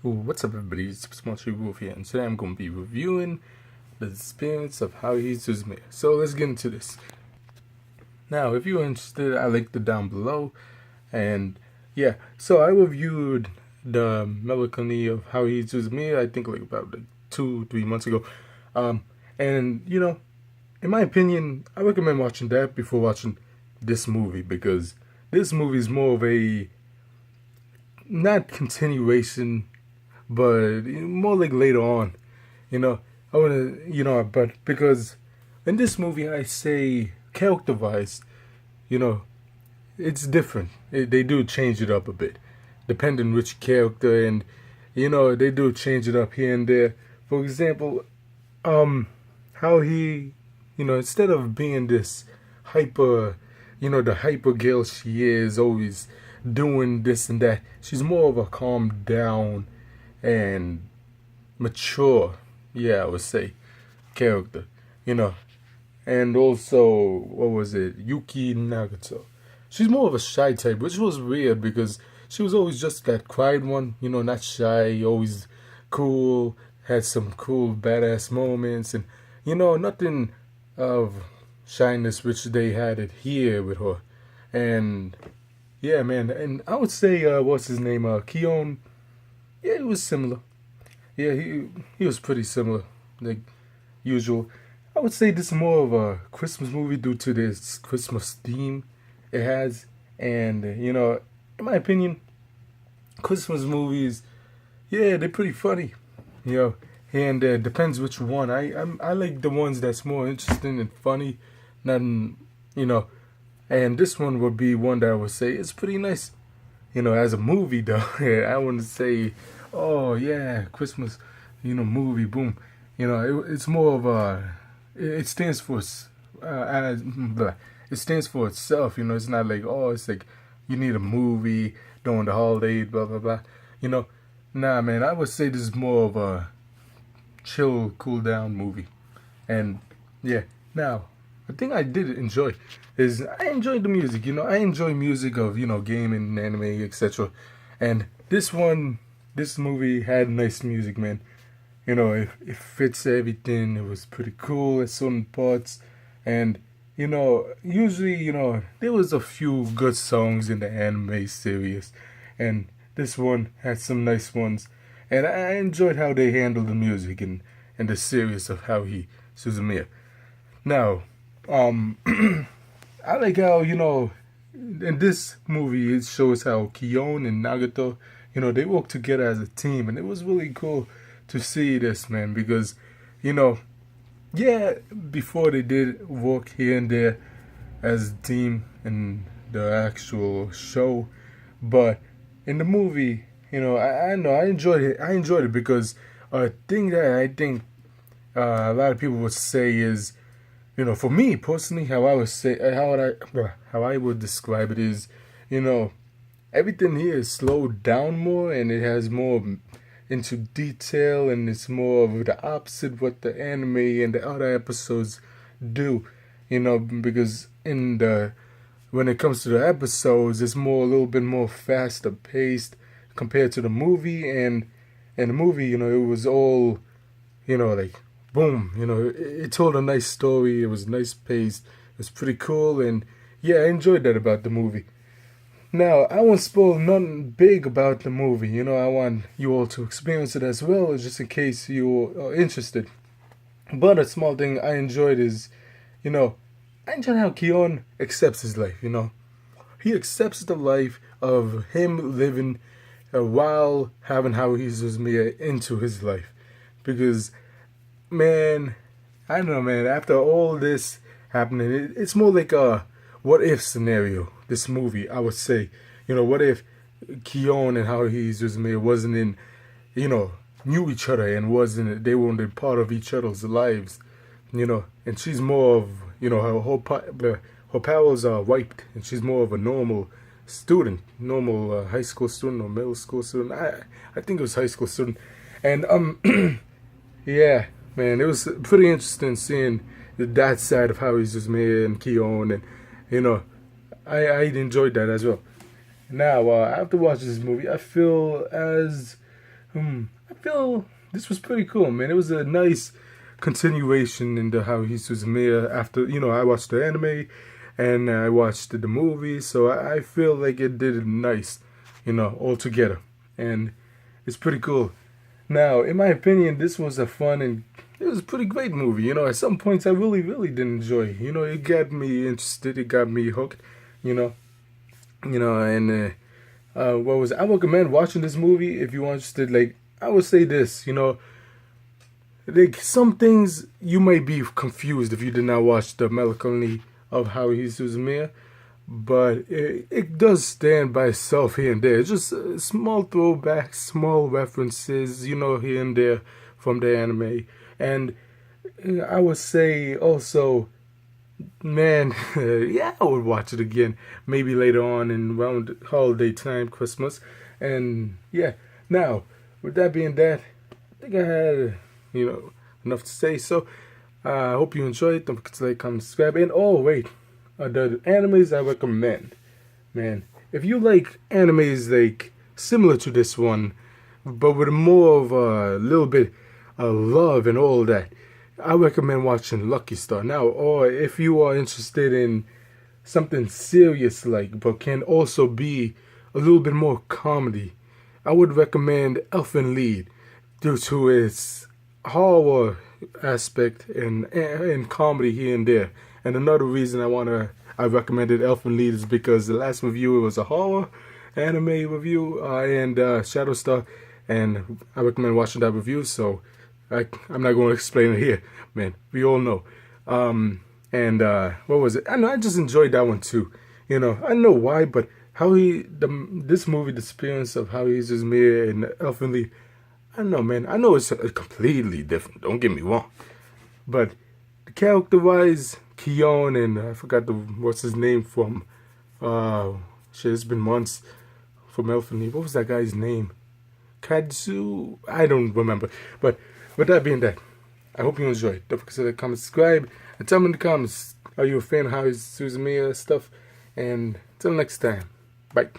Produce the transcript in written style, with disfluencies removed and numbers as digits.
What's up, everybody? It's SuperSmallchibiwolf here, and today I'm going to be reviewing the disappearance of Haruhi-Suzumiya. So let's get into this. Now, if you're interested, I linked it down below, and yeah, so I reviewed the melancholy of Haruhi-Suzumiya, I think like about 2-3 months ago, and in my opinion, I recommend watching that before watching this movie, because this movie is more of a, not continuation, but more like later on, I wanna, but because in this movie I say character-wise, you know, it's different. They do change it up a bit, depending which character, and they do change it up here and there. For example, how he, instead of being this hyper, the hyper girl she is, always doing this and that, she's more of a calm down and mature, I would say, character, and also, what was it, Yuki Nagato. She's more of a shy type, which was weird because she was always just that quiet one, not shy, always cool, had some cool badass moments, and nothing of shyness which they had it here with her. And yeah, man, and I would say, what's his name, Keon. Yeah, it was similar. Yeah, he was pretty similar, like usual. I would say this is more of a Christmas movie due to this Christmas theme it has, and in my opinion, Christmas movies, yeah, they're pretty funny, and depends which one. I like the ones that's more interesting and funny, than and this one would be one that I would say it's pretty nice. As a movie though, I wouldn't say, oh yeah, Christmas, movie, boom. It's more of a, it stands for, it stands for itself. It's not like, oh, it's like you need a movie during the holidays, blah blah blah. Nah, man, I would say this is more of a chill, cool down movie, and yeah. Now, the thing I did enjoy is I enjoyed the music. I enjoy music of gaming, anime, etc. And this movie had nice music, man. It fits everything. It was pretty cool at certain parts, and usually there was a few good songs in the anime series, and this one had some nice ones, and I enjoyed how they handled the music and the series of Haruhi-Suzumiya. Now, I like how, in this movie, it shows how Kion and Nagato, they work together as a team. And it was really cool to see this, man, because, yeah, before they did work here and there as a team in the actual show, but in the movie, I know I enjoyed it. I enjoyed it because a thing that I think a lot of people would say is, for me personally, how I would describe it is, everything here is slowed down more, and it has more into detail, and it's more of the opposite what the anime and the other episodes do, because when it comes to the episodes, it's a little bit more faster paced compared to the movie, and the movie, it was all, like, boom, it told a nice story, it was nice paced, it was pretty cool, and yeah, I enjoyed that about the movie. Now, I won't spoil nothing big about the movie, I want you all to experience it as well, just in case you are interested. But a small thing I enjoyed is, I enjoyed how Keon accepts his life, He accepts the life of him living while having Haruhi-Suzumiya into his life. Because, man, I don't know, man, after all this happening, it's more like a what if scenario, this movie, I would say. What if Keon and Haruhi-Suzumiya wasn't in, knew each other and they weren't a part of each other's lives, and she's more of, her powers are wiped, and she's more of a normal student, normal high school student or middle school student. I think it was high school student, and yeah, man, it was pretty interesting seeing that side of Haruhi-Suzumiya and Keon, and I enjoyed that as well. Now, after watching this movie, I feel as I feel this was pretty cool, man. It was a nice continuation in the Haruhi-Suzumiya after, I watched the anime and I watched the movie, so I feel like it did it nice, all together. And it's pretty cool. Now, in my opinion, this was a fun and it was a pretty great movie. At some points I really, really did enjoy. It got me interested, it got me hooked, and what was it? I recommend watching this movie if you're interested. Like, I would say this, like some things you might be confused if you did not watch the Melancholy of Haruhi-Suzumiya, but it does stand by itself here and there. It's just small throwbacks, small references, here and there from the anime. And I would say also, man, yeah, I would watch it again, maybe later on in around holiday time, Christmas. And yeah, now, with that being that, I think I had, enough to say. So, I hope you enjoyed. Don't forget to like, comment, subscribe. And oh, wait, the animes I recommend. Man, if you like animes like similar to this one, but with more of a little bit of love and all that, I recommend watching Lucky Star. Now, or if you are interested in something serious like, but can also be a little bit more comedy, I would recommend Elfen Lied due to its horror aspect and comedy here and there. And another reason I recommended Elfen Lied is because the last review, it was a horror anime review and Shadow Star, and I recommend watching that review. So I'm not going to explain it here, man. We all know. What was it? I know I just enjoyed that one too. I don't know why, but this movie, The Disappearance-of-Haruhi-Suzumiya and Elfen Lied, I don't know, man. I know it's completely different. Don't get me wrong, but character-wise, Kion and I forgot what's his name from. Shit, it's been months from Elfen Lied. What was that guy's name? Kadzu? I don't remember. But with that being that, I hope you enjoyed. Don't forget to comment, subscribe, and tell me in the comments, are you a fan of Haruhi-Suzumiya stuff? And until next time, bye.